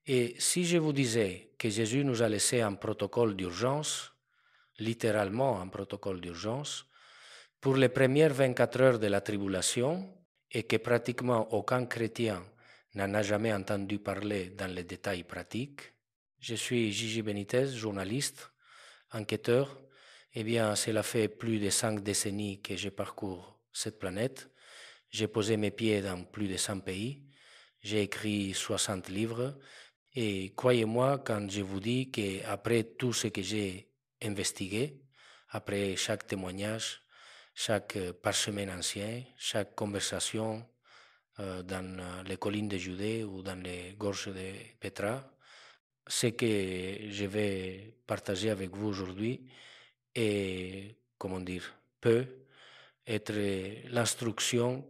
Et si je vous disais que Jésus nous a laissé un protocole d'urgence, littéralement un protocole d'urgence, pour les premières 24 heures de la tribulation, et que pratiquement aucun chrétien n'en a jamais entendu parler dans les détails pratiques, je suis Gigi Benitez, journaliste, enquêteur. Eh bien, cela fait plus de 5 décennies que je parcours cette planète. J'ai posé mes pieds dans plus de 100 pays. J'ai écrit 60 livres. Et croyez-moi quand je vous dis qu'après tout ce que j'ai investigué, après chaque témoignage, chaque parchemin ancien, chaque conversation dans les collines de Judée ou dans les gorges de Petra, ce que je vais partager avec vous aujourd'hui est, comment dire, peut être l'instruction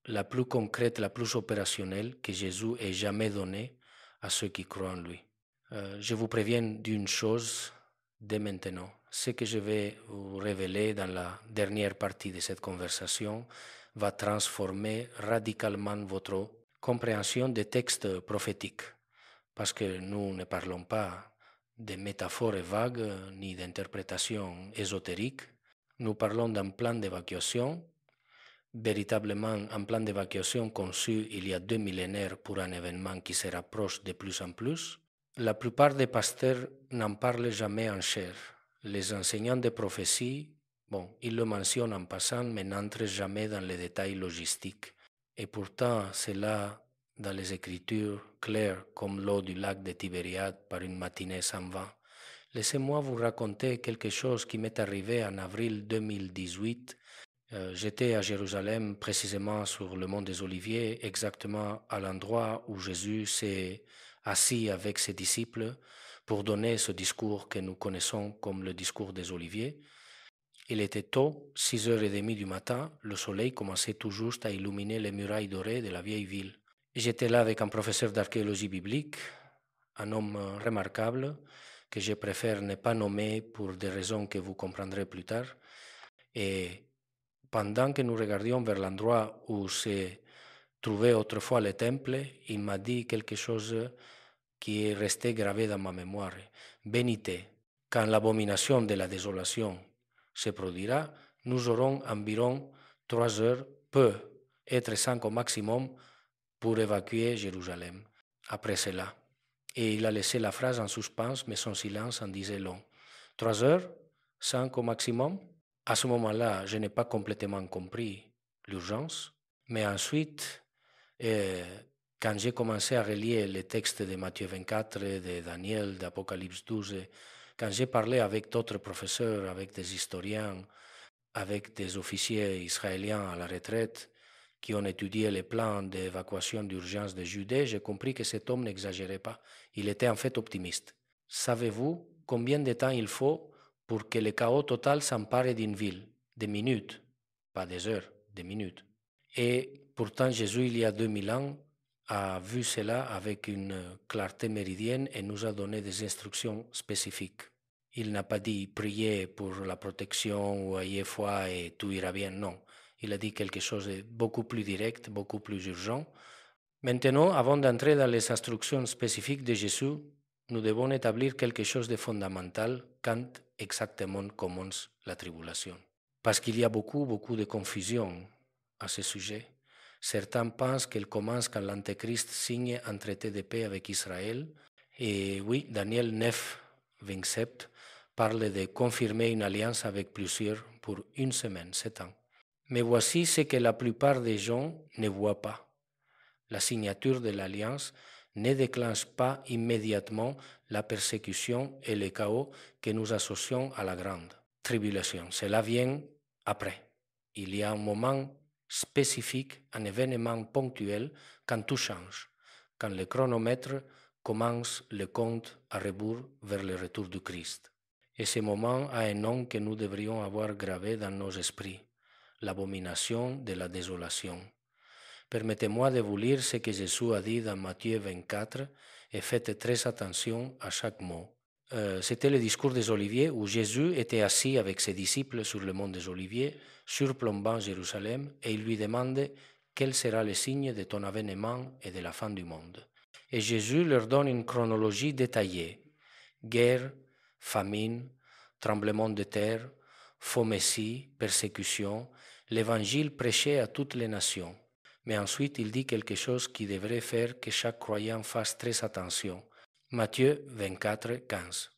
la plus concrète, la plus opérationnelle que Jésus ait jamais donnée à ceux qui croient en lui. Je vous préviens d'une chose dès maintenant. Ce que je vais vous révéler dans la dernière partie de cette conversation va transformer radicalement votre compréhension des textes prophétiques, parce que nous ne parlons pas de métaphores vagues ni d'interprétations ésotériques. Nous parlons d'un plan d'évacuation, véritablement un plan d'évacuation conçu il y a 2 millénaires pour un événement qui se rapproche de plus en plus. La plupart des pasteurs n'en parlent jamais en chair. Les enseignants de prophétie, bon, ils le mentionnent en passant, mais n'entrent jamais dans les détails logistiques. Et pourtant, c'est là, dans les Écritures, claires comme l'eau du lac de Tibériade par une matinée sans vent. Laissez-moi vous raconter quelque chose qui m'est arrivé en avril 2018. J'étais à Jérusalem, précisément sur le mont des Oliviers, exactement à l'endroit où Jésus s'est assis avec ses disciples pour donner ce discours que nous connaissons comme le discours des Oliviers. Il était tôt, 6h30 du matin, le soleil commençait tout juste à illuminer les murailles dorées de la vieille ville. J'étais là avec un professeur d'archéologie biblique, un homme remarquable que je préfère ne pas nommer pour des raisons que vous comprendrez plus tard. Et pendant que nous regardions vers l'endroit où se trouvait autrefois le temple, il m'a dit quelque chose qui est resté gravé dans ma mémoire. Venite, quand l'abomination de la désolation se produira, nous aurons environ 3 heures, peut être 5 au maximum, pour évacuer Jérusalem. Après cela. Et il a laissé la phrase en suspens, mais son silence en disait long. 3 heures, 5 au maximum. À ce moment-là, je n'ai pas complètement compris l'urgence, mais ensuite, quand j'ai commencé à relier les textes de Matthieu 24, de Daniel, d'Apocalypse 12, quand j'ai parlé avec d'autres professeurs, avec des historiens, avec des officiers israéliens à la retraite qui ont étudié les plans d'évacuation d'urgence de Judée, j'ai compris que cet homme n'exagérait pas. Il était en fait optimiste. Savez-vous combien de temps il faut pour que le chaos total s'empare d'une ville? Des minutes, pas des heures, des minutes. Et pourtant, Jésus, il y a 2000 ans, a vu cela avec une clarté méridienne et nous a donné des instructions spécifiques. Il n'a pas dit priez pour la protection ou ayez foi et tout ira bien, non. Il a dit quelque chose de beaucoup plus direct, beaucoup plus urgent. Maintenant, avant d'entrer dans les instructions spécifiques de Jésus, nous devons établir quelque chose de fondamental quand exactement commence la tribulation. Parce qu'il y a beaucoup de confusion à ce sujet. Certains pensent qu'elle commence quand l'Antéchrist signe un traité de paix avec Israël. Et oui, Daniel 9, 27 parle de confirmer une alliance avec plusieurs pour une semaine, 7 ans. Mais voici ce que la plupart des gens ne voient pas. La signature de l'alliance ne déclenche pas immédiatement la persécution et le chaos que nous associons à la grande tribulation. Cela vient après. Il y a un moment spécifique, un événement ponctuel, quand tout change, quand le chronomètre commence le compte à rebours vers le retour du Christ. Et ce moment a un nom que nous devrions avoir gravé dans nos esprits, l'abomination de la désolation. Permettez-moi de vous lire ce que Jésus a dit dans Matthieu 24 et faites très attention à chaque mot. C'était le discours des Oliviers où Jésus était assis avec ses disciples sur le mont des Oliviers, surplombant Jérusalem, et il lui demande quel sera le signe de ton avènement et de la fin du monde. Et Jésus leur donne une chronologie détaillée. Guerre, famine, tremblement de terre, faux messie, persécution, l'évangile prêché à toutes les nations. Mais ensuite, il dit quelque chose qui devrait faire que chaque croyant fasse très attention. Matthieu 24, 15.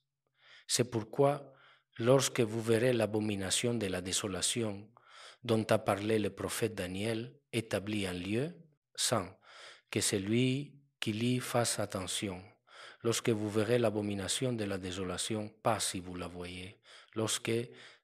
C'est pourquoi, lorsque vous verrez l'abomination de la désolation dont a parlé le prophète Daniel établie en lieu, sans que celui qui lit fasse attention. Lorsque vous verrez l'abomination de la désolation, pas si vous la voyez, lorsque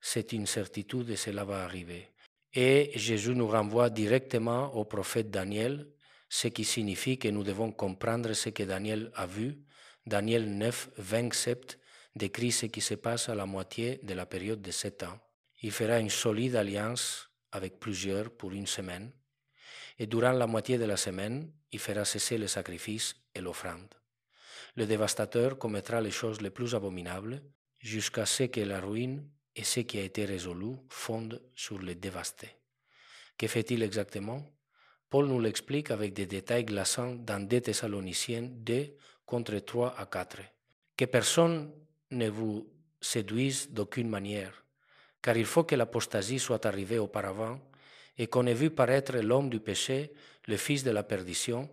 c'est une certitude et cela va arriver. Et Jésus nous renvoie directement au prophète Daniel, ce qui signifie que nous devons comprendre ce que Daniel a vu. Daniel 9, 27 décrit ce qui se passe à la moitié de la période de 7 ans. Il fera une solide alliance avec plusieurs pour une semaine. Et durant la moitié de la semaine, il fera cesser le sacrifice et l'offrande. Le dévastateur commettra les choses les plus abominables jusqu'à ce que la ruine et ce qui a été résolu fondent sur le dévasté. Que fait-il exactement? Paul nous l'explique avec des détails glaçants dans 2 Thessaloniciens 2, contre 3 à 4. Que personne ne vous séduise d'aucune manière, car il faut que l'apostasie soit arrivée auparavant et qu'on ait vu paraître l'homme du péché, le fils de la perdition,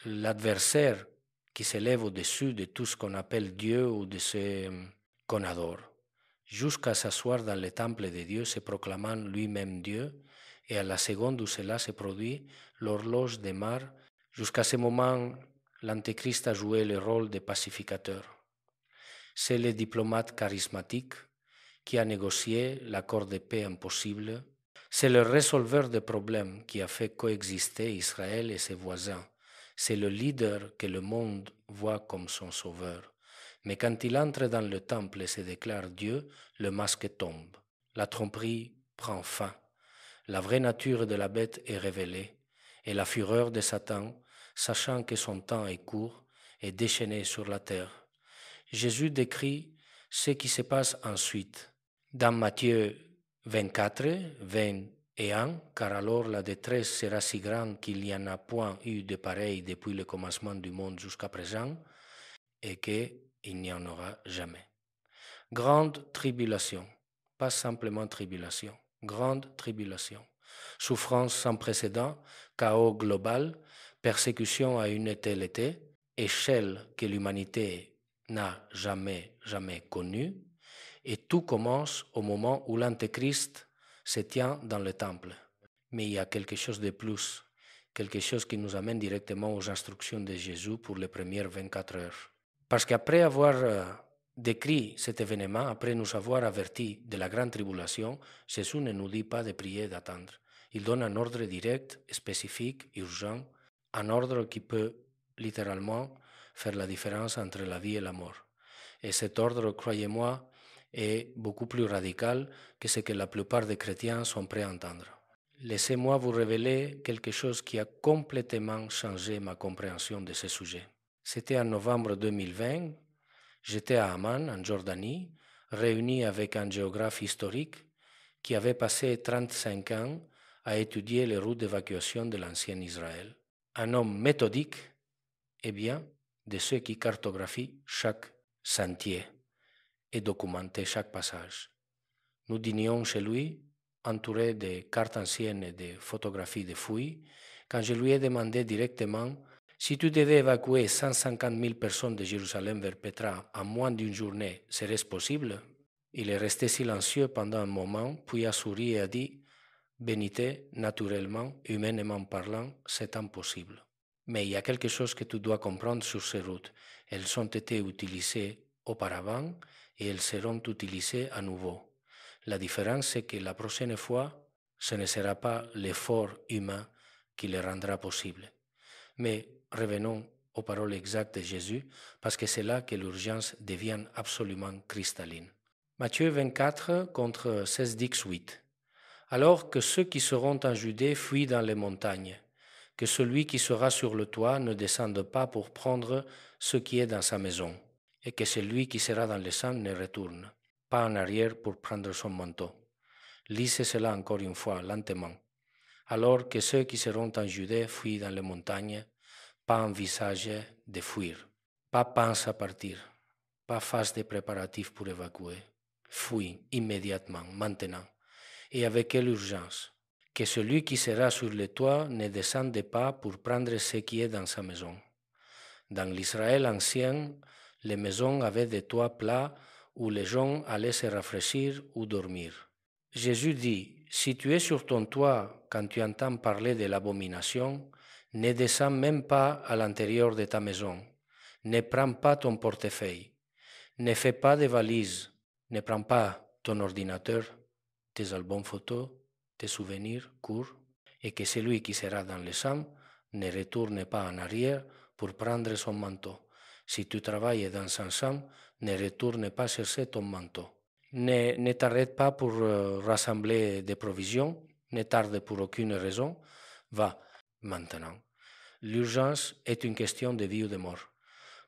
l'adversaire qui s'élève au-dessus de tout ce qu'on appelle Dieu ou de ce qu'on adore, jusqu'à s'asseoir dans le temple de Dieu, se proclamant lui-même Dieu, et à la seconde où cela se produit, l'horloge démarre. Jusqu'à ce moment, l'Antéchrist a joué le rôle de pacificateur. C'est le diplomate charismatique qui a négocié l'accord de paix impossible. C'est le résolveur de problèmes qui a fait coexister Israël et ses voisins. C'est le leader que le monde voit comme son sauveur. Mais quand il entre dans le temple et se déclare Dieu, le masque tombe. La tromperie prend fin. La vraie nature de la bête est révélée, et la fureur de Satan, sachant que son temps est court, est déchaînée sur la terre. Jésus décrit ce qui se passe ensuite. Dans Matthieu 24, 20 et 1, car alors la détresse sera si grande qu'il n'y en a point eu de pareil depuis le commencement du monde jusqu'à présent, et qu'il n'y en aura jamais. Grande tribulation, pas simplement tribulation, grande tribulation. Souffrance sans précédent, chaos global, persécution à une telle échelle que l'humanité n'a jamais connue, et tout commence au moment où l'Antéchrist se tient dans le temple. Mais il y a quelque chose de plus, quelque chose qui nous amène directement aux instructions de Jésus pour les premières 24 heures. Parce qu'après avoir décrit cet événement, après nous avoir avertis de la grande tribulation, Jésus ne nous dit pas de prier, d'attendre. Il donne un ordre direct, spécifique, urgent, un ordre qui peut littéralement faire la différence entre la vie et la mort. Et cet ordre, croyez-moi, est beaucoup plus radical que ce que la plupart des chrétiens sont prêts à entendre. Laissez-moi vous révéler quelque chose qui a complètement changé ma compréhension de ce sujet. C'était en novembre 2020, j'étais à Amman, en Jordanie, réuni avec un géographe historique qui avait passé 35 ans à étudier les routes d'évacuation de l'ancien Israël. Un homme méthodique, et bien, de ceux qui cartographient chaque sentier et documenter chaque passage. Nous dînions chez lui, entourés de cartes anciennes et de photographies de fouilles, quand je lui ai demandé directement si tu devais évacuer 150 000 personnes de Jérusalem vers Petra en moins d'une journée, serait-ce possible? Il est resté silencieux pendant un moment, puis a souri et a dit « Bénité, naturellement, humainement parlant, c'est impossible. Mais il y a quelque chose que tu dois comprendre sur ces routes. Elles ont été utilisées auparavant et elles seront utilisées à nouveau. La différence, c'est que la prochaine fois, ce ne sera pas l'effort humain qui les rendra possibles. Mais revenons aux paroles exactes de Jésus, parce que c'est là que l'urgence devient absolument cristalline. Matthieu 24, contre 16, 8. Alors que ceux qui seront en Judée fuient dans les montagnes, que celui qui sera sur le toit ne descende pas pour prendre ce qui est dans sa maison, et que celui qui sera dans le champ ne retourne pas en arrière pour prendre son manteau. Lisez cela encore une fois, lentement. Alors que ceux qui seront en Judée fuient dans les montagnes, pas envisager de fuir, pas pense à partir, pas fasse des préparatifs pour évacuer. Fuis immédiatement, maintenant, et avec quelle urgence. Que celui qui sera sur le toit ne descende pas pour prendre ce qui est dans sa maison. Dans l'Israël ancien, les maisons avaient des toits plats où les gens allaient se rafraîchir ou dormir. Jésus dit, si tu es sur ton toit quand tu entends parler de l'abomination, ne descends même pas à l'intérieur de ta maison, ne prends pas ton portefeuille, ne fais pas de valises, ne prends pas ton ordinateur, tes albums photos, tes souvenirs courts, et que celui qui sera dans les chambres ne retourne pas en arrière pour prendre son manteau. Si tu travailles dans une chambre, ne retourne pas chercher ton manteau. Ne t'arrête pas pour rassembler des provisions, ne tarde pour aucune raison, va maintenant. L'urgence est une question de vie ou de mort.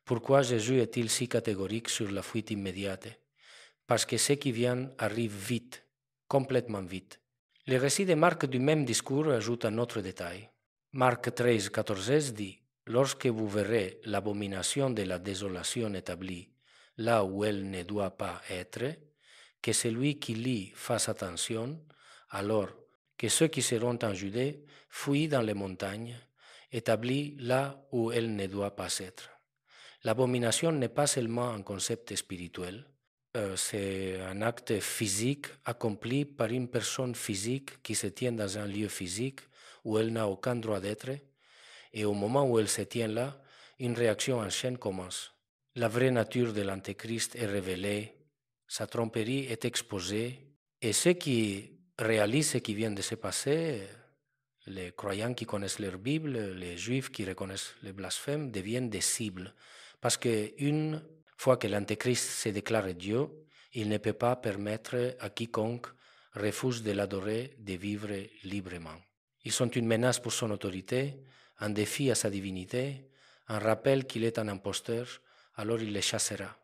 Pourquoi Jésus est-il si catégorique sur la fuite immédiate? Parce que ce qui vient arrive vite, complètement vite. Le récit de Marc du même discours ajoute un autre détail. Marc 13, 14 dit « Lorsque vous verrez l'abomination de la désolation établie là où elle ne doit pas être, que celui qui lit fasse attention, alors que ceux qui seront en Judée fuient dans les montagnes, établies là où elle ne doit pas être. » L'abomination n'est pas seulement un concept spirituel, c'est un acte physique accompli par une personne physique qui se tient dans un lieu physique où elle n'a aucun droit d'être, et au moment où elle se tient là, une réaction en chaîne commence. La vraie nature de l'Antéchrist est révélée, sa tromperie est exposée, et ceux qui réalisent ce qui vient de se passer, les croyants qui connaissent leur Bible, les juifs qui reconnaissent le blasphème, deviennent des cibles. Parce qu'une fois que l'Antéchrist se déclare Dieu, il ne peut pas permettre à quiconque refuse de l'adorer de vivre librement. Ils sont une menace pour son autorité, un défi à sa divinité, un rappel qu'il est un imposteur, alors il les chassera.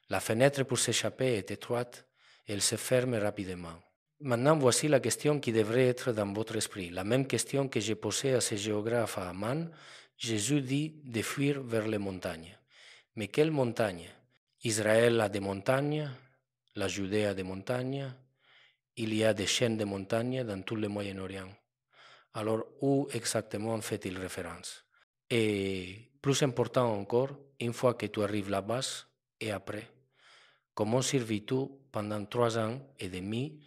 La fenêtre pour s'échapper est étroite et elle se ferme rapidement. Maintenant, voici la question qui devrait être dans votre esprit. La même question que j'ai posée à ce géographe à Amman. Jésus dit de fuir vers les montagnes. Mais quelles montagnes? Israël a des montagnes, la Judée a des montagnes, il y a des chaînes de montagnes dans tout le Moyen-Orient. Alors, où exactement fait-il référence? Et plus important encore, une fois que tu arrives là-bas, et après, comment survis-tu pendant 3 ans et demi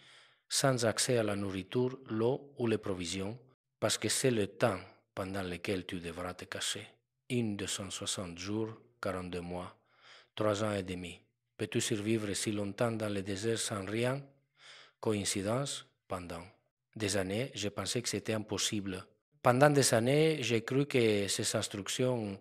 sans accès à la nourriture, l'eau ou les provisions, parce que c'est le temps pendant lequel tu devras te cacher. 260 jours, 42 mois, 3 ans et demi. Peux-tu survivre si longtemps dans le désert sans rien? Coïncidence? Pendant des années, je pensais que c'était impossible. Pendant des années, j'ai cru que ces instructions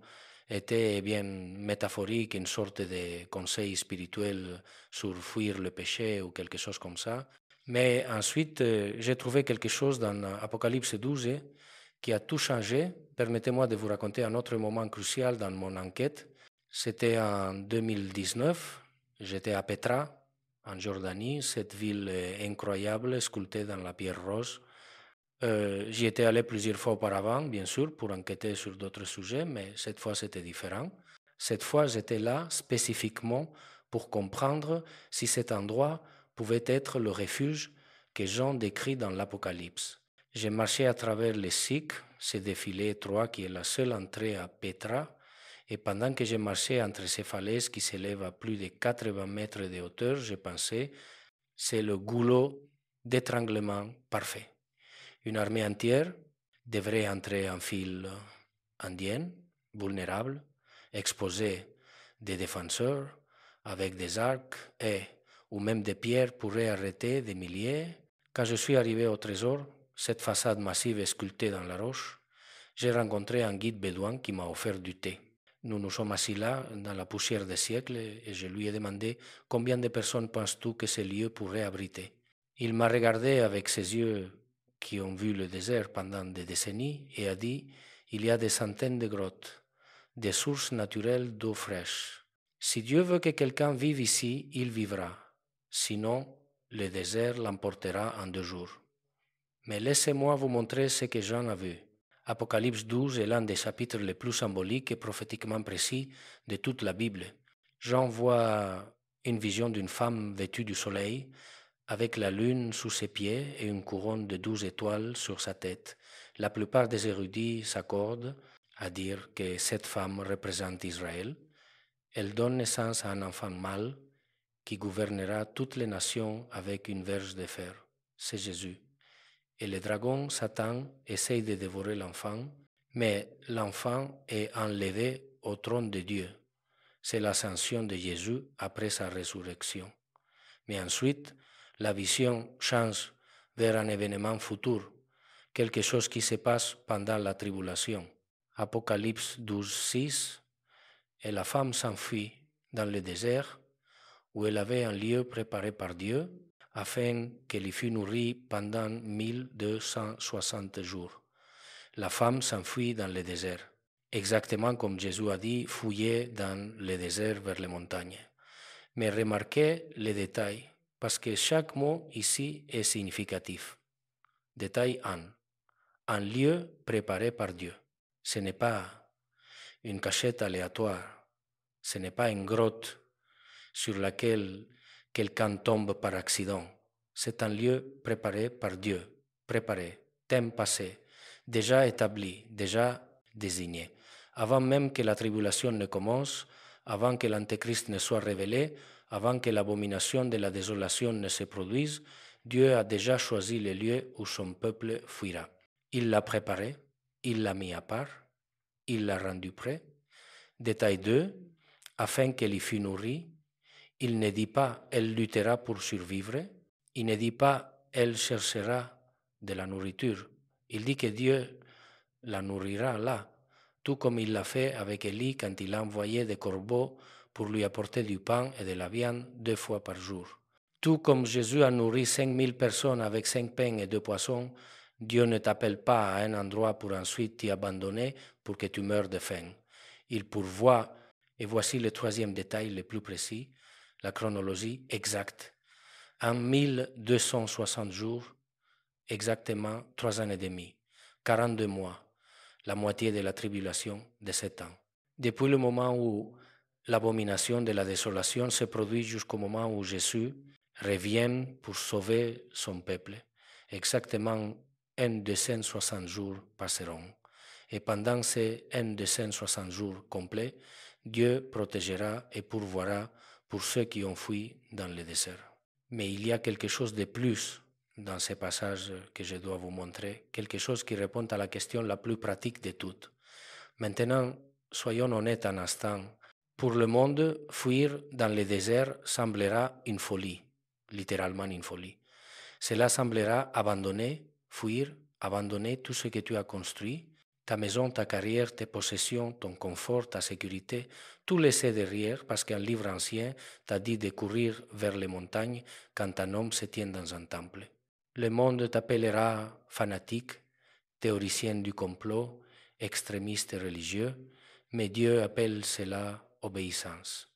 étaient bien métaphoriques, une sorte de conseil spirituel sur fuir le péché ou quelque chose comme ça. Mais ensuite, j'ai trouvé quelque chose dans Apocalypse 12 qui a tout changé. Permettez-moi de vous raconter un autre moment crucial dans mon enquête. C'était en 2019. J'étais à Petra, en Jordanie, cette ville incroyable, sculptée dans la pierre rose. J'y étais allé plusieurs fois auparavant, bien sûr, pour enquêter sur d'autres sujets, mais cette fois c'était différent. Cette fois, j'étais là spécifiquement pour comprendre si cet endroit pouvait être le refuge que Jean décrit dans l'Apocalypse. J'ai marché à travers les Sikhs, ce défilé étroit qui est la seule entrée à Petra, et pendant que j'ai marché entre ces falaises qui s'élèvent à plus de 80 mètres de hauteur, j'ai pensé, c'est le goulot d'étranglement parfait. Une armée entière devrait entrer en file indienne, vulnérable, exposée des défenseurs, avec des arcs et ou même des pierres pourraient arrêter des milliers. Quand je suis arrivé au trésor, cette façade massive sculptée dans la roche, j'ai rencontré un guide bédouin qui m'a offert du thé. Nous nous sommes assis là, dans la poussière des siècles, et je lui ai demandé combien de personnes penses-tu que ce lieu pourrait abriter. Il m'a regardé avec ses yeux qui ont vu le désert pendant des décennies et a dit « Il y a des centaines de grottes, des sources naturelles d'eau fraîche. Si Dieu veut que quelqu'un vive ici, il vivra. Sinon, le désert l'emportera en 2 jours. Mais laissez-moi vous montrer ce que Jean a vu. Apocalypse 12 est l'un des chapitres les plus symboliques et prophétiquement précis de toute la Bible. Jean voit une vision d'une femme vêtue du soleil, avec la lune sous ses pieds et une couronne de 12 étoiles sur sa tête. La plupart des érudits s'accordent à dire que cette femme représente Israël. Elle donne naissance à un enfant mâle qui gouvernera toutes les nations avec une verge de fer. C'est Jésus. Et le dragon, Satan, essaye de dévorer l'enfant, mais l'enfant est enlevé au trône de Dieu. C'est l'ascension de Jésus après sa résurrection. Mais ensuite, la vision change vers un événement futur, quelque chose qui se passe pendant la tribulation. Apocalypse 12, 6, et la femme s'enfuit dans le désert, où elle avait un lieu préparé par Dieu, afin qu'elle y fût nourrie pendant 1260 jours. La femme s'enfuit dans le désert, exactement comme Jésus a dit, fouiller dans le désert vers les montagnes. Mais remarquez les détails, parce que chaque mot ici est significatif. Détail 1. Un lieu préparé par Dieu. Ce n'est pas une cachette aléatoire. Ce n'est pas une grotte sur laquelle quelqu'un tombe par accident. C'est un lieu préparé par Dieu. Préparé, thème passé, déjà établi, déjà désigné. Avant même que la tribulation ne commence, avant que l'Antéchrist ne soit révélé, avant que l'abomination de la désolation ne se produise, Dieu a déjà choisi le lieu où son peuple fuira. Il l'a préparé, il l'a mis à part, il l'a rendu prêt. Détail 2, afin qu'elle y fût nourrie. Il ne dit pas « elle luttera pour survivre », il ne dit pas « elle cherchera de la nourriture ». Il dit que Dieu la nourrira là, tout comme il l'a fait avec Élie quand il a envoyé des corbeaux pour lui apporter du pain et de la viande 2 fois par jour. Tout comme Jésus a nourri 5000 personnes avec 5 pains et 2 poissons, Dieu ne t'appelle pas à un endroit pour ensuite t'y abandonner pour que tu meurs de faim. Il pourvoit, et voici le 3e détail le plus précis, la chronologie exacte. En 1260 jours, exactement 3 ans et demi, 42 mois, la moitié de la tribulation de 7 ans. Depuis le moment où l'abomination de la désolation se produit jusqu'au moment où Jésus revient pour sauver son peuple, exactement 1260 jours passeront. Et pendant ces 1260 jours complets, Dieu protégera et pourvoira pour ceux qui ont fui dans le désert. Mais il y a quelque chose de plus dans ces passages que je dois vous montrer, quelque chose qui répond à la question la plus pratique de toutes. Maintenant, soyons honnêtes un instant. Pour le monde, fuir dans le désert semblera une folie, littéralement une folie. Cela semblera abandonner, fuir, abandonner tout ce que tu as construit, ta maison, ta carrière, tes possessions, ton confort, ta sécurité, tout laisser derrière parce qu'un livre ancien t'a dit de courir vers les montagnes quand un homme se tient dans un temple. Le monde t'appellera fanatique, théoricien du complot, extrémiste religieux, mais Dieu appelle cela obéissance.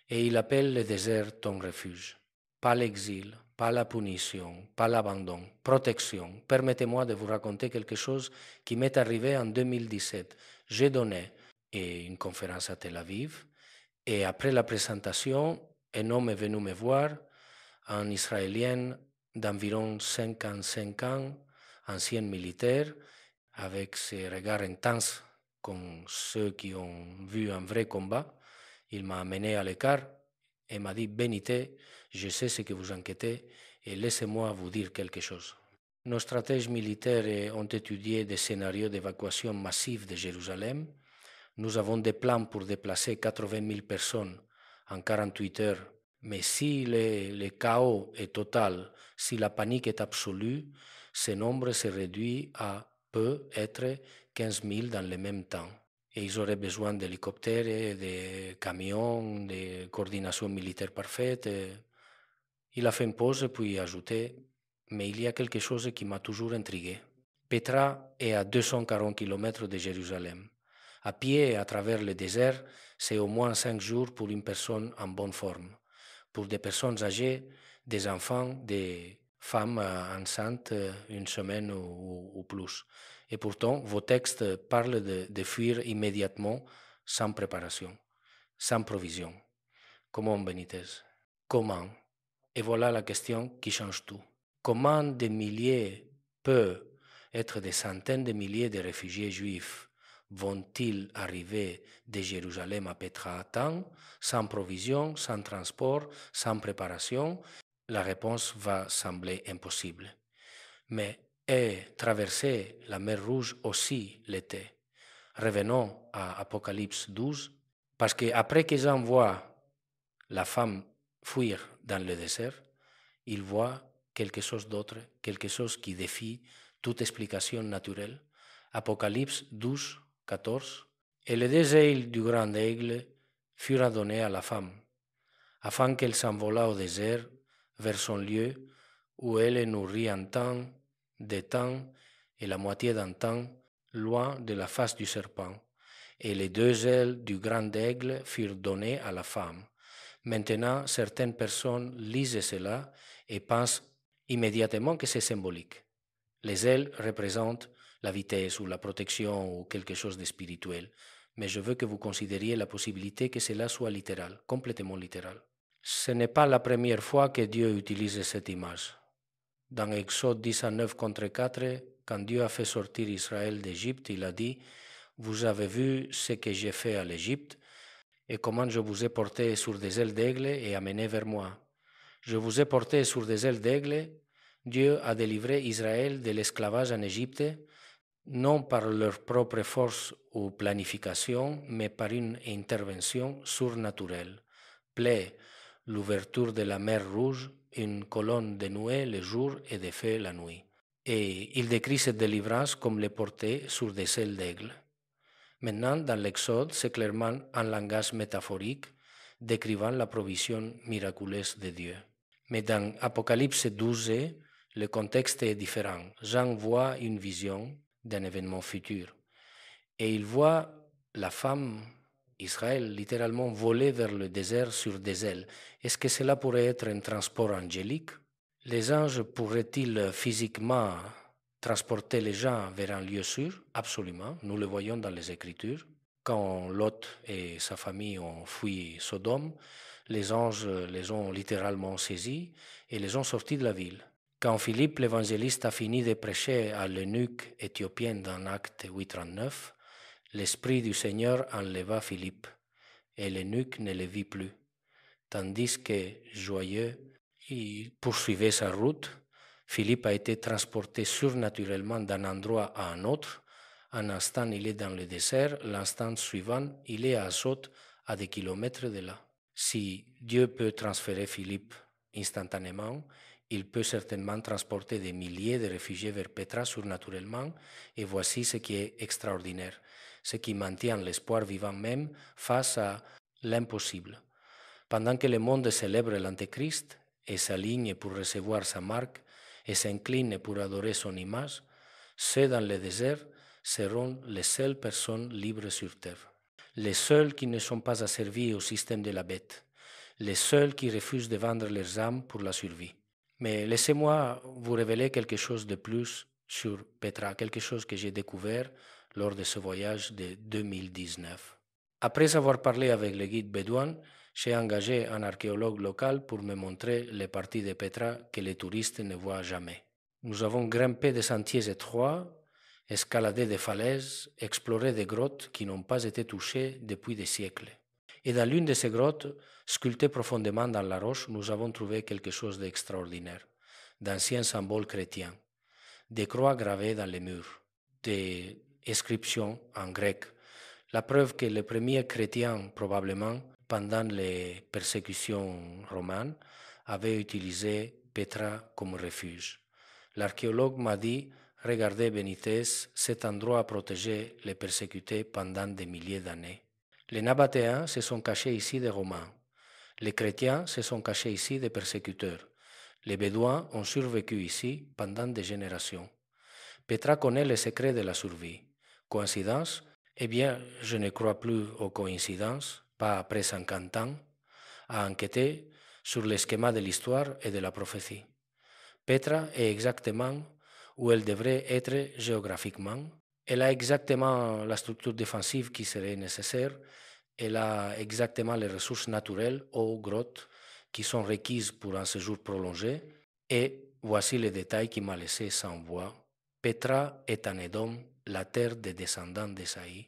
Et il appelle le désert ton refuge. Pas l'exil, pas la punition, pas l'abandon, protection. Permettez-moi de vous raconter quelque chose qui m'est arrivé en 2017. J'ai donné une conférence à Tel Aviv et après la présentation, un homme est venu me voir, un Israélien d'environ 55 ans, ancien militaire, avec ses regards intenses comme ceux qui ont vu un vrai combat. Il m'a amené à l'écart et m'a dit « Benité, je sais ce que vous inquiétez et laissez-moi vous dire quelque chose. » Nos stratèges militaires ont étudié des scénarios d'évacuation massive de Jérusalem. Nous avons des plans pour déplacer 80 000 personnes en 48 heures. Mais si le chaos est total, si la panique est absolue, ce nombre se réduit à peut être 15 000 dans le même temps. Et ils auraient besoin d'hélicoptères, de camions, de coordination militaire parfaite. Il a fait une pause puis a ajouté « Mais il y a quelque chose qui m'a toujours intrigué. Petra est à 240 km de Jérusalem. À pied et à travers le désert, c'est au moins 5 jours pour une personne en bonne forme. Pour des personnes âgées, des enfants, des femme enceinte une semaine ou plus. Et pourtant, vos textes parlent de fuir immédiatement sans préparation, sans provision. Comment, Benitez? Comment? Et voilà la question qui change tout. Comment des milliers, peut être des centaines de milliers de réfugiés juifs vont-ils arriver de Jérusalem à Petra à temps, sans provision, sans transport, sans préparation? La réponse va sembler impossible. Mais est traverser la mer Rouge aussi l'était? Revenons à Apocalypse 12, parce qu'après qu'ils envoient la femme fuir dans le désert, ils voient quelque chose d'autre, quelque chose qui défie toute explication naturelle. Apocalypse 12, 14. Et les deux ailes du grand aigle furent données à la femme, afin qu'elle s'envolât au désert vers son lieu, où elle est nourrie en temps, de temps et la moitié d'un temps, loin de la face du serpent. Et les deux ailes du grand aigle furent données à la femme. Maintenant, certaines personnes lisent cela et pensent immédiatement que c'est symbolique. Les ailes représentent la vitesse ou la protection ou quelque chose de spirituel. Mais je veux que vous considériez la possibilité que cela soit littéral, complètement littéral. Ce n'est pas la première fois que Dieu utilise cette image. Dans Exode 19 contre 4, quand Dieu a fait sortir Israël d'Égypte, il a dit « Vous avez vu ce que j'ai fait à l'Égypte et comment je vous ai porté sur des ailes d'aigle et amené vers moi. Je vous ai porté sur des ailes d'aigle. Dieu a délivré Israël de l'esclavage en Égypte, non par leur propre force ou planification, mais par une intervention surnaturelle. Plaît l'ouverture de la mer Rouge, une colonne de nuée le jour et de feu la nuit. Et il décrit cette délivrance comme les porter sur des ailes d'aigle. Maintenant, dans l'Exode, c'est clairement un langage métaphorique décrivant la provision miraculeuse de Dieu. Mais dans Apocalypse 12, le contexte est différent. Jean voit une vision d'un événement futur. Et il voit la femme Israël littéralement voler vers le désert sur des ailes. Est-ce que cela pourrait être un transport angélique? Les anges pourraient-ils physiquement transporter les gens vers un lieu sûr? Absolument. Nous le voyons dans les Écritures. Quand Lot et sa famille ont fui Sodome, les anges les ont littéralement saisis et les ont sortis de la ville. Quand Philippe l'évangéliste a fini de prêcher à l'eunuque éthiopien dans Acte 8:39, l'Esprit du Seigneur enleva Philippe et l'eunuque ne le vit plus, tandis que, joyeux, il poursuivait sa route. Philippe a été transporté surnaturellement d'un endroit à un autre. Un instant, il est dans le désert, l'instant suivant, il est à Azote, à des kilomètres de là. Si Dieu peut transférer Philippe instantanément, il peut certainement transporter des milliers de réfugiés vers Petra surnaturellement, et voici ce qui est extraordinaire, ce qui maintient l'espoir vivant même face à l'impossible. Pendant que le monde célèbre l'Antéchrist et s'aligne pour recevoir sa marque et s'incline pour adorer son image, ceux dans le désert seront les seules personnes libres sur terre, les seuls qui ne sont pas asservis au système de la bête, les seuls qui refusent de vendre leurs âmes pour la survie. Mais laissez-moi vous révéler quelque chose de plus sur Petra, quelque chose que j'ai découvert lors de ce voyage de 2019. Après avoir parlé avec le guide bédouin, j'ai engagé un archéologue local pour me montrer les parties de Petra que les touristes ne voient jamais. Nous avons grimpé des sentiers étroits, escaladé des falaises, exploré des grottes qui n'ont pas été touchées depuis des siècles. Et dans l'une de ces grottes, sculptées profondément dans la roche, nous avons trouvé quelque chose d'extraordinaire, d'anciens symboles chrétiens, des croix gravées dans les murs, des inscriptions en grec, la preuve que les premiers chrétiens, probablement, pendant les persécutions romaines, avaient utilisé Petra comme refuge. L'archéologue m'a dit, regardez Benitez, cet endroit a protégé les persécutés pendant des milliers d'années. Les Nabatéens se sont cachés ici des Romains. Les chrétiens se sont cachés ici des persécuteurs. Les Bédouins ont survécu ici pendant des générations. Petra connaît les secrets de la survie. Coïncidence? Eh bien, je ne crois plus aux coïncidences, pas après 50 ans, à enquêter sur les schémas de l'histoire et de la prophétie. Petra est exactement où elle devrait être géographiquement. Elle a exactement la structure défensive qui serait nécessaire. Elle a exactement les ressources naturelles, eau, grottes, qui sont requises pour un séjour prolongé. Et voici les détails qui m'a laissé sans voix. Petra est en Édom, la terre des descendants d'Esaïe.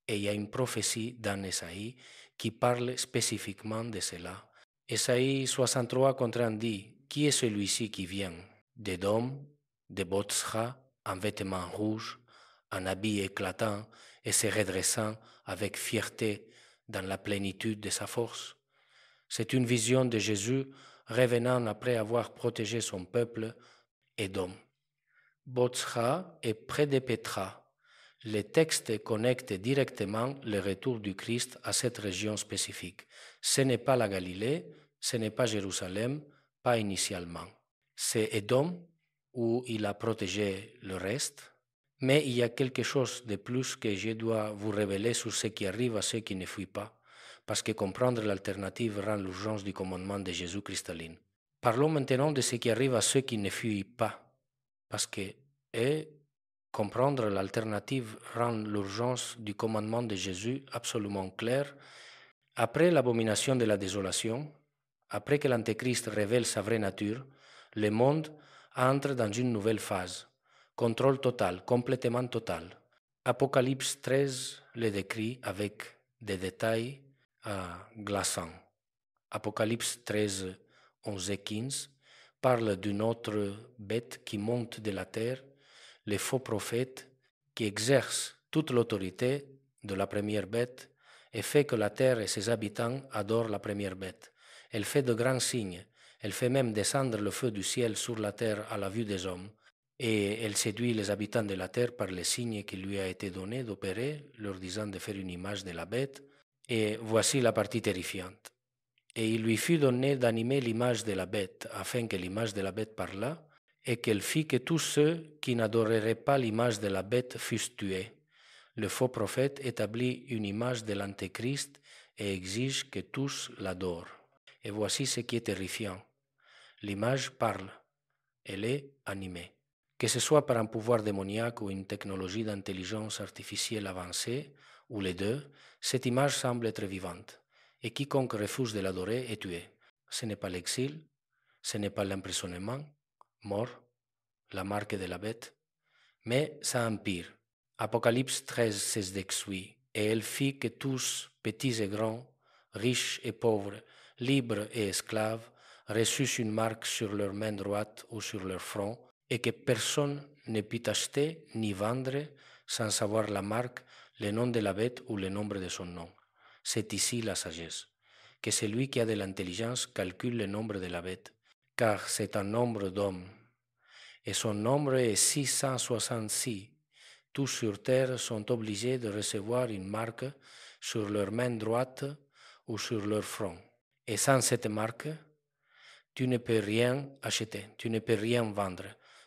Et il y a une prophétie dans Esaïe qui parle spécifiquement de cela. Esaïe 63 contraint dit, qui est celui-ci qui vient d'Édom, de Botsra, en vêtements rouges, en habit éclatant et se redressant avec fierté dans la plénitude de sa force? C'est une vision de Jésus revenant après avoir protégé son peuple, Édom. Botsra est près de Petra. Les textes connectent directement le retour du Christ à cette région spécifique. Ce n'est pas la Galilée, ce n'est pas Jérusalem, pas initialement. C'est Édom où il a protégé le reste, mais il y a quelque chose de plus que je dois vous révéler sur ce qui arrive à ceux qui ne fuient pas, parce que comprendre l'alternative rend l'urgence du commandement de Jésus cristalline. Parlons maintenant de ce qui arrive à ceux qui ne fuient pas, parce que comprendre l'alternative rend l'urgence du commandement de Jésus absolument claire. Après l'abomination de la désolation, après que l'Antéchrist révèle sa vraie nature, le monde entre dans une nouvelle phase. Contrôle total, complètement total. Apocalypse 13 le décrit avec des détails glaçants. Apocalypse 13, 11 et 15 parle d'une autre bête qui monte de la terre, les faux prophètes qui exercent toute l'autorité de la première bête et fait que la terre et ses habitants adorent la première bête. Elle fait de grands signes, elle fait même descendre le feu du ciel sur la terre à la vue des hommes, et elle séduit les habitants de la terre par les signes qu'il lui a été donné d'opérer, leur disant de faire une image de la bête. Et voici la partie terrifiante. Et il lui fut donné d'animer l'image de la bête, afin que l'image de la bête parlât, et qu'elle fit que tous ceux qui n'adoreraient pas l'image de la bête fussent tués. Le faux prophète établit une image de l'Antéchrist et exige que tous l'adorent. Et voici ce qui est terrifiant. L'image parle, elle est animée. Que ce soit par un pouvoir démoniaque ou une technologie d'intelligence artificielle avancée, ou les deux, cette image semble être vivante. Et quiconque refuse de l'adorer est tué. Ce n'est pas l'exil, ce n'est pas l'emprisonnement, mort, la marque de la bête, mais ça empire. Apocalypse 13 s'exsuit, et elle fit que tous, petits et grands, riches et pauvres, libres et esclaves, reçussent une marque sur leur main droite ou sur leur front, et que personne ne put acheter ni vendre sans savoir la marque, le nom de la bête ou le nombre de son nom. C'est ici la sagesse. Que celui qui a de l'intelligence calcule le nombre de la bête, car c'est un nombre d'hommes, et son nombre est 666. Tous sur terre sont obligés de recevoir une marque sur leur main droite ou sur leur front. Et sans cette marque, tu ne peux rien acheter, tu ne peux rien vendre,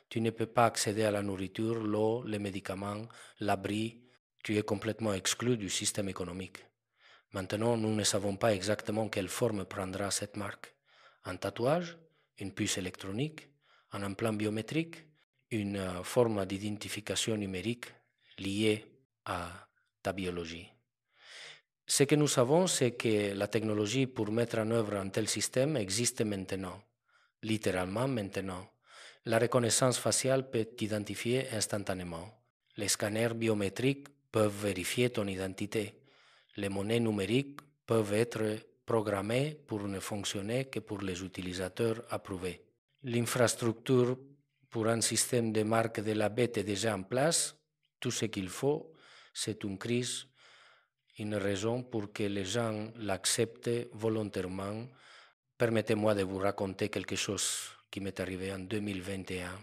tu ne peux pas accéder à la nourriture, l'eau, les médicaments, l'abri, tu es complètement exclu du système économique. Maintenant, nous ne savons pas exactement quelle forme prendra cette marque. Un tatouage, une puce électronique, un implant biométrique, une forme d'identification numérique liée à ta biologie. Ce que nous savons, c'est que la technologie pour mettre en œuvre un tel système existe maintenant, littéralement maintenant. La reconnaissance faciale peut t'identifier instantanément. Les scanners biométriques peuvent vérifier ton identité. Les monnaies numériques peuvent être programmées pour ne fonctionner que pour les utilisateurs approuvés. L'infrastructure pour un système de marque de la bête est déjà en place. Tout ce qu'il faut, c'est une crise, une raison pour que les gens l'acceptent volontairement. Permettez-moi de vous raconter quelque chose qui m'est arrivé en 2021.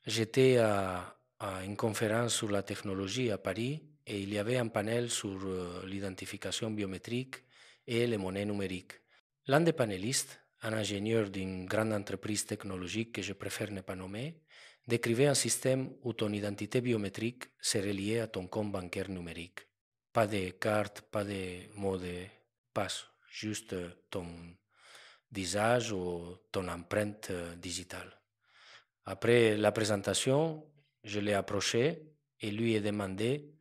J'étais à une conférence sur la technologie à Paris et il y avait un panel sur l'identification biométrique et les monnaies numériques. L'un des panélistes, un ingénieur d'une grande entreprise technologique que je préfère ne pas nommer, décrivait un système où ton identité biométrique serait liée à ton compte bancaire numérique. Pas de carte, pas de mot de passe, juste ton visage ou ton empreinte digitale. Après la présentation, je l'ai approché et lui ai demandé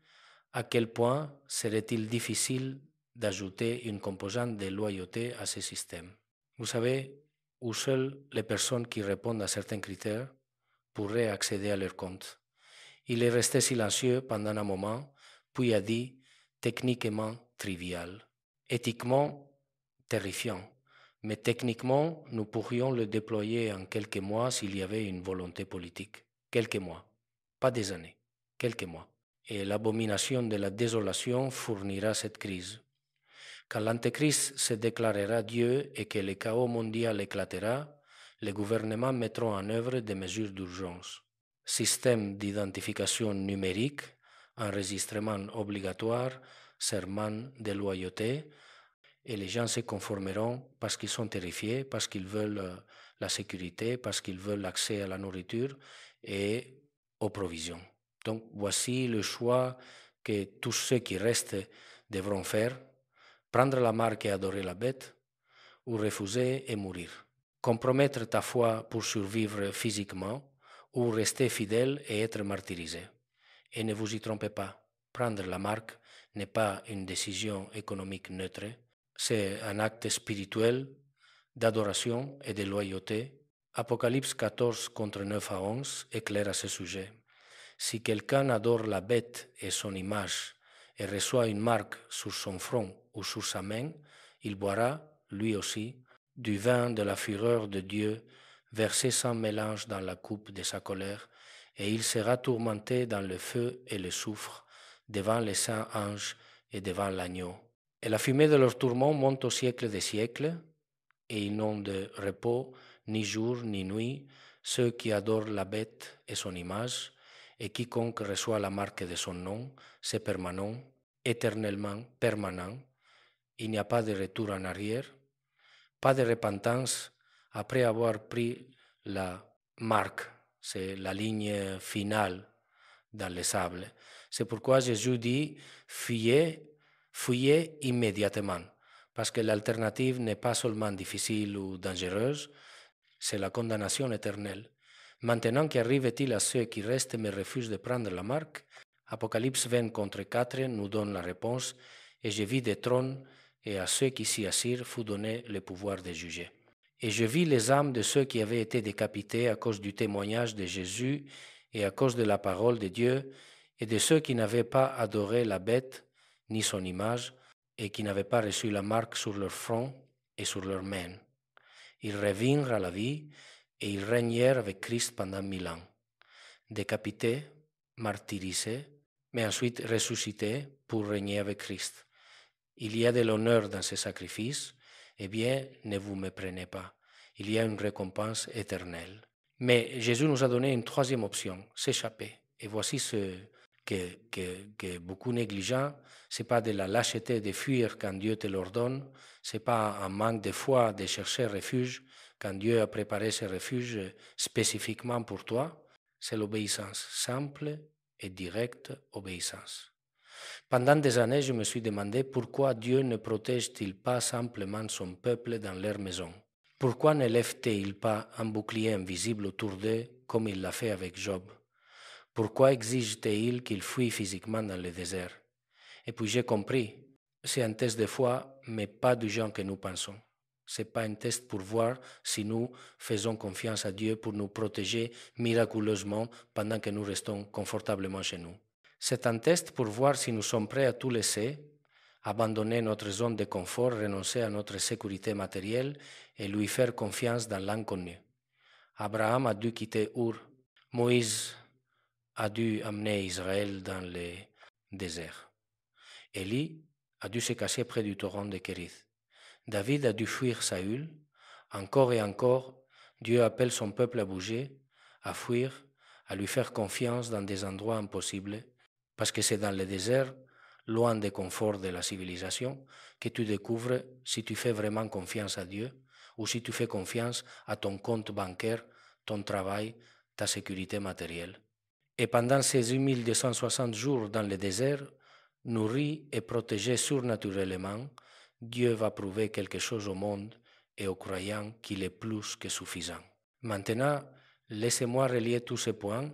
à quel point serait-il difficile d'ajouter une composante de loyauté à ce système. Vous savez, où seules les personnes qui répondent à certains critères pourraient accéder à leur compte. Il est resté silencieux pendant un moment, puis a dit techniquement trivial, éthiquement terrifiant, mais techniquement nous pourrions le déployer en quelques mois s'il y avait une volonté politique. Quelques mois, pas des années, quelques mois. Et l'abomination de la désolation fournira cette crise. Quand l'Antéchrist se déclarera Dieu et que le chaos mondial éclatera, les gouvernements mettront en œuvre des mesures d'urgence. Système d'identification numérique, enregistrement obligatoire, serment de loyauté, et les gens se conformeront parce qu'ils sont terrifiés, parce qu'ils veulent la sécurité, parce qu'ils veulent l'accès à la nourriture et aux provisions. Donc voici le choix que tous ceux qui restent devront faire: prendre la marque et adorer la bête, ou refuser et mourir. Compromettre ta foi pour survivre physiquement, ou rester fidèle et être martyrisé. Et ne vous y trompez pas, prendre la marque n'est pas une décision économique neutre, c'est un acte spirituel d'adoration et de loyauté. Apocalypse 14, contre 9 à 11 est clair à ce sujet. Si quelqu'un adore la bête et son image et reçoit une marque sur son front ou sur sa main, il boira, lui aussi, du vin de la fureur de Dieu, versé sans mélange dans la coupe de sa colère, et il sera tourmenté dans le feu et le soufre, devant les saints anges et devant l'agneau. Et la fumée de leur tourment monte au siècle des siècles, et ils n'ont de repos ni jour ni nuit, ceux qui adorent la bête et son image, et quiconque reçoit la marque de son nom, c'est permanent, éternellement permanent. Il n'y a pas de retour en arrière, pas de repentance après avoir pris la marque, c'est la ligne finale dans le sable. C'est pourquoi Jésus dit fuyez immédiatement, parce que l'alternative n'est pas seulement difficile ou dangereuse, c'est la condamnation éternelle. Maintenant qu'arrive-t-il à ceux qui restent mais refusent de prendre la marque? Apocalypse 20 contre 4 nous donne la réponse: et je vis des trônes, et à ceux qui s'y assirent fut donné le pouvoir de juger. Et je vis les âmes de ceux qui avaient été décapités à cause du témoignage de Jésus et à cause de la parole de Dieu, et de ceux qui n'avaient pas adoré la bête ni son image, et qui n'avaient pas reçu la marque sur leur front et sur leurs mains. Ils revinrent à la vie, et ils régnèrent avec Christ pendant 1000 ans. Décapités, martyrisés, mais ensuite ressuscités pour régner avec Christ. Il y a de l'honneur dans ces sacrifices, eh bien, ne vous méprenez pas. Il y a une récompense éternelle. Mais Jésus nous a donné une troisième option, s'échapper. Et voici ce que beaucoup négligent, ce n'est pas de la lâcheté de fuir quand Dieu te l'ordonne, ce n'est pas un manque de foi de chercher refuge quand Dieu a préparé ce refuge spécifiquement pour toi, c'est l'obéissance, simple et directe obéissance. Pendant des années, je me suis demandé pourquoi Dieu ne protège-t-il pas simplement son peuple dans leur maison? Pourquoi ne lève-t-il pas un bouclier invisible autour d'eux comme il l'a fait avec Job? Pourquoi exige-t-il qu'il fuit physiquement dans le désert? Et puis j'ai compris, c'est un test de foi, mais pas du genre que nous pensons. Ce n'est pas un test pour voir si nous faisons confiance à Dieu pour nous protéger miraculeusement pendant que nous restons confortablement chez nous. C'est un test pour voir si nous sommes prêts à tout laisser, abandonner notre zone de confort, renoncer à notre sécurité matérielle et lui faire confiance dans l'inconnu. Abraham a dû quitter Ur. Moïse a dû amener Israël dans le désert. Élie a dû se cacher près du torrent de Kérith. David a dû fuir Saül. Encore et encore, Dieu appelle son peuple à bouger, à fuir, à lui faire confiance dans des endroits impossibles, parce que c'est dans le désert, loin des conforts de la civilisation, que tu découvres si tu fais vraiment confiance à Dieu ou si tu fais confiance à ton compte bancaire, ton travail, ta sécurité matérielle. Et pendant ces 1260 jours dans le désert, nourri et protégé surnaturellement, Dieu va prouver quelque chose au monde et aux croyants qu'il est plus que suffisant. Maintenant, Laissez-moi relier tous ces points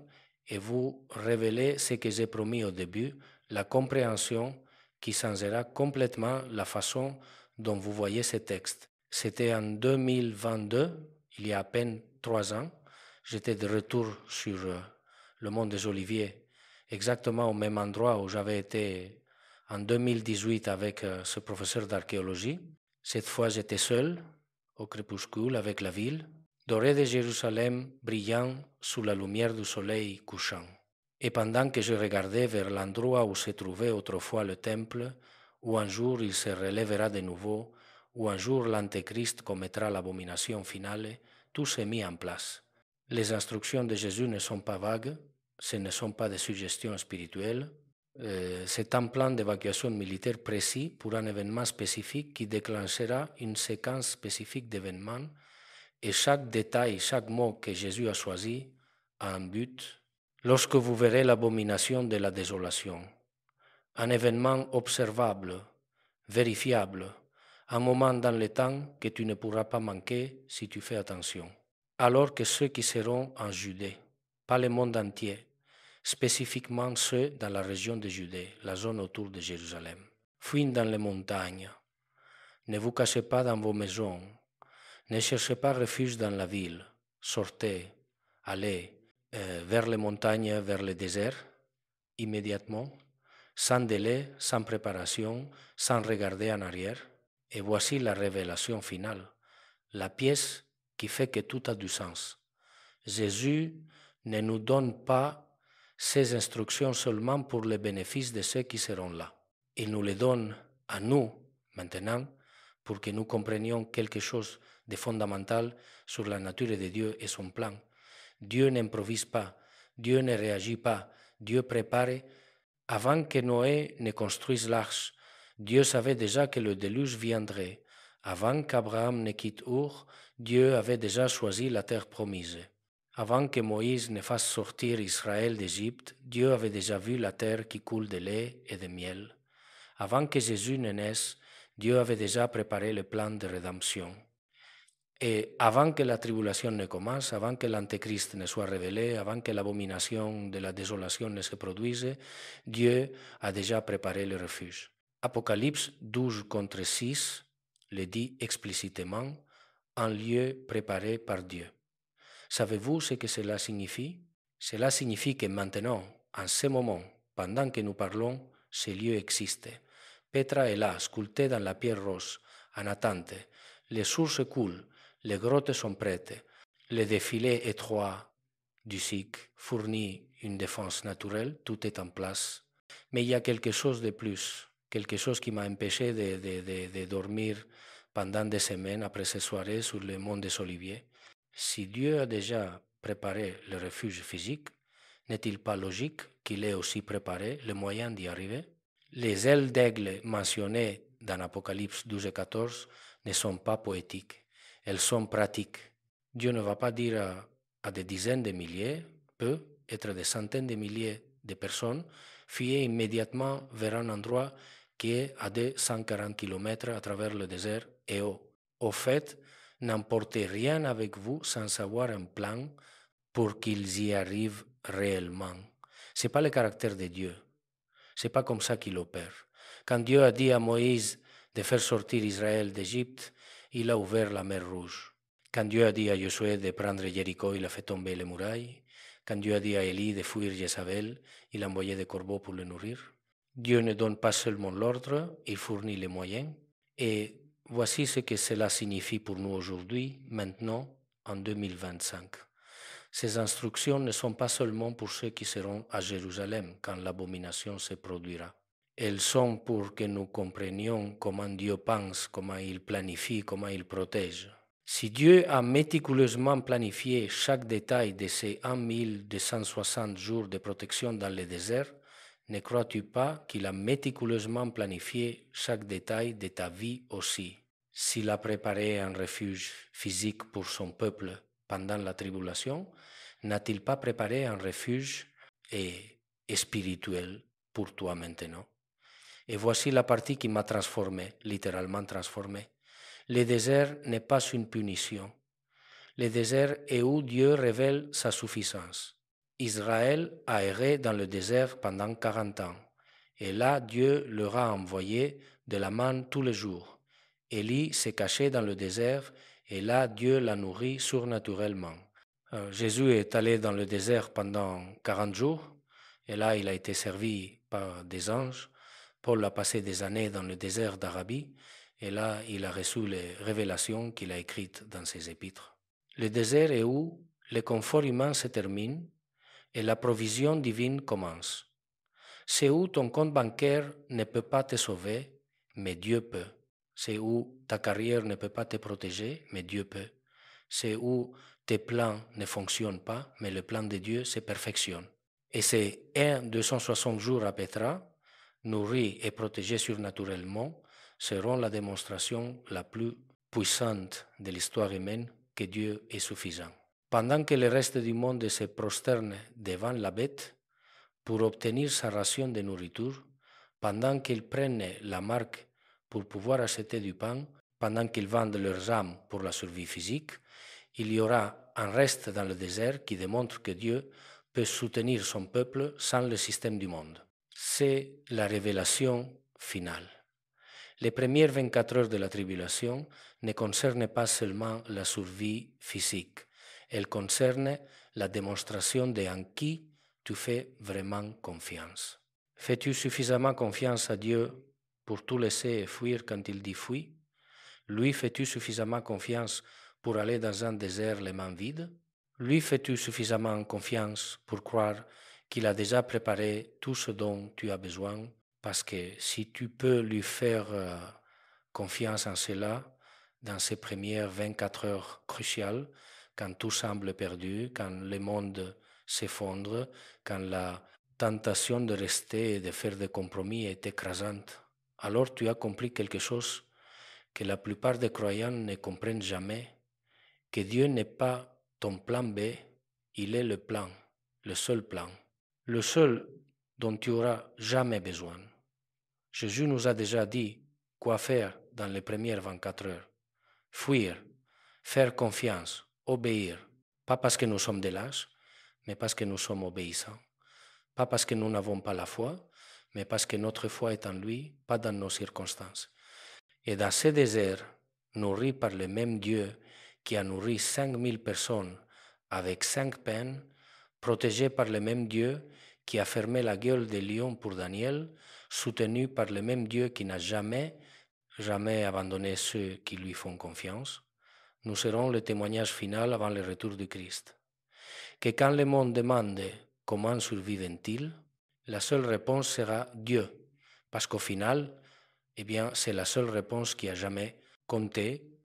et vous révéler ce que j'ai promis au début, la compréhension qui changera complètement la façon dont vous voyez ces textes. C'était en 2022, il y a à peine 3 ans. J'étais de retour sur le mont des Oliviers, exactement au même endroit où j'avais été en 2018 avec ce professeur d'archéologie. Cette fois, j'étais seul, au crépuscule, avec la ville, dorée de Jérusalem brillant sous la lumière du soleil couchant. Et pendant que je regardais vers l'endroit où se trouvait autrefois le temple, où un jour il se relèvera de nouveau, où un jour l'Antéchrist commettra l'abomination finale, tout s'est mis en place. Les instructions de Jésus ne sont pas vagues, ce ne sont pas des suggestions spirituelles, c'est un plan d'évacuation militaire précis pour un événement spécifique qui déclenchera une séquence spécifique d'événements et chaque détail, chaque mot que Jésus a choisi a un but. Lorsque vous verrez l'abomination de la désolation, un événement observable, vérifiable, un moment dans le temps que tu ne pourras pas manquer si tu fais attention. Alors que ceux qui seront en Judée, pas le monde entier, spécifiquement ceux dans la région de Judée, la zone autour de Jérusalem, fuient dans les montagnes. Ne vous cachez pas dans vos maisons, ne cherchez pas refuge dans la ville, sortez, allez vers les montagnes, vers le désert, immédiatement, sans délai, sans préparation, sans regarder en arrière. Et voici la révélation finale, la pièce qui fait que tout a du sens. Jésus ne nous donne pas ces instructions seulement pour le bénéfice de ceux qui seront là. Il nous les donne à nous maintenant pour que nous comprenions quelque chose de fondamental sur la nature de Dieu et son plan. Dieu n'improvise pas, Dieu ne réagit pas, Dieu prépare. Avant que Noé ne construise l'arche, Dieu savait déjà que le déluge viendrait. Avant qu'Abraham ne quitte Our, Dieu avait déjà choisi la terre promise. Avant que Moïse ne fasse sortir Israël d'Égypte, Dieu avait déjà vu la terre qui coule de lait et de miel. Avant que Jésus ne naisse, Dieu avait déjà préparé le plan de rédemption. Et avant que la tribulation ne commence, avant que l'Antéchrist ne soit révélé, avant que l'abomination de la désolation ne se produise, Dieu a déjà préparé le refuge. Apocalypse 12 contre 6 le dit explicitement, un lieu préparé par Dieu. Savez-vous ce que cela signifie? Cela signifie que maintenant, en ce moment, pendant que nous parlons, ce lieu existe. Petra est là, sculptée dans la pierre rose, en attente. Les sources coulent, les grottes sont prêtes. Le défilé étroit du SIC fournit une défense naturelle, tout est en place. Mais il y a quelque chose de plus, quelque chose qui m'a empêché de dormir pendant des semaines après ces soirées sur le mont des Oliviers. Si Dieu a déjà préparé le refuge physique, n'est-il pas logique qu'il ait aussi préparé le moyen d'y arriver? Les ailes d'aigle mentionnées dans Apocalypse 12 et 14 ne sont pas poétiques, elles sont pratiques. Dieu ne va pas dire à des dizaines de milliers, peut être des centaines de milliers de personnes, fuyez immédiatement vers un endroit qui est à 140 km à travers le désert et au fait, n'emportez rien avec vous sans avoir un plan pour qu'ils y arrivent réellement. Ce n'est pas le caractère de Dieu. Ce n'est pas comme ça qu'il opère. Quand Dieu a dit à Moïse de faire sortir Israël d'Égypte, il a ouvert la mer Rouge. Quand Dieu a dit à Josué de prendre Jéricho, il a fait tomber les murailles. Quand Dieu a dit à Élie de fuir Jézabel, il a envoyé des corbeaux pour le nourrir. Dieu ne donne pas seulement l'ordre, il fournit les moyens. Et voici ce que cela signifie pour nous aujourd'hui, maintenant, en 2025. Ces instructions ne sont pas seulement pour ceux qui seront à Jérusalem quand l'abomination se produira. Elles sont pour que nous comprenions comment Dieu pense, comment il planifie, comment il protège. Si Dieu a méticuleusement planifié chaque détail de ces 1260 jours de protection dans le désert, ne crois-tu pas qu'il a méticuleusement planifié chaque détail de ta vie aussi? S'il a préparé un refuge physique pour son peuple pendant la tribulation, n'a-t-il pas préparé un refuge spirituel pour toi maintenant? Et voici la partie qui m'a transformé, littéralement transformé. Le désert n'est pas une punition. Le désert est où Dieu révèle sa suffisance. Israël a erré dans le désert pendant 40 ans. Et là, Dieu leur a envoyé de la manne tous les jours. Élie s'est caché dans le désert et là, Dieu l'a nourri surnaturellement. Jésus est allé dans le désert pendant 40 jours et là, il a été servi par des anges. Paul a passé des années dans le désert d'Arabie et là, il a reçu les révélations qu'il a écrites dans ses épîtres. Le désert est où le confort humain se termine et la provision divine commence. C'est où ton compte bancaire ne peut pas te sauver, mais Dieu peut. C'est où ta carrière ne peut pas te protéger, mais Dieu peut. C'est où tes plans ne fonctionnent pas, mais le plan de Dieu se perfectionne. Et ces 260 jours à Petra, nourris et protégés surnaturellement, seront la démonstration la plus puissante de l'histoire humaine que Dieu est suffisant. Pendant que le reste du monde se prosterne devant la bête pour obtenir sa ration de nourriture, pendant qu'ils prennent la marque pour pouvoir acheter du pain, pendant qu'ils vendent leurs âmes pour la survie physique, il y aura un reste dans le désert qui démontre que Dieu peut soutenir son peuple sans le système du monde. C'est la révélation finale. Les premières 24 heures de la tribulation ne concernent pas seulement la survie physique, elles concernent la démonstration de en qui tu fais vraiment confiance. Fais-tu suffisamment confiance à Dieu pour tout laisser et fuir quand il dit fuis? Lui fais-tu suffisamment confiance pour aller dans un désert les mains vides? Lui fais-tu suffisamment confiance pour croire qu'il a déjà préparé tout ce dont tu as besoin? Parce que si tu peux lui faire confiance en cela, dans ces premières 24 heures cruciales, quand tout semble perdu, quand le monde s'effondre, quand la tentation de rester et de faire des compromis est écrasante, alors tu as compris quelque chose que la plupart des croyants ne comprennent jamais, que Dieu n'est pas ton plan B, il est le plan, le seul plan, le seul dont tu auras jamais besoin. Jésus nous a déjà dit quoi faire dans les premières 24 heures. Fuir, faire confiance, obéir, pas parce que nous sommes des lâches, mais parce que nous sommes obéissants. Pas parce que nous n'avons pas la foi, mais parce que notre foi est en lui, pas dans nos circonstances. Et dans ce désert, nourri par le même Dieu qui a nourri 5000 personnes avec 5 pains, protégé par le même Dieu qui a fermé la gueule des lions pour Daniel, soutenu par le même Dieu qui n'a jamais abandonné ceux qui lui font confiance, nous serons le témoignage final avant le retour du Christ. Que quand le monde demande comment survivent-ils, la seule réponse sera Dieu, parce qu'au final, c'est la seule réponse qui a jamais compté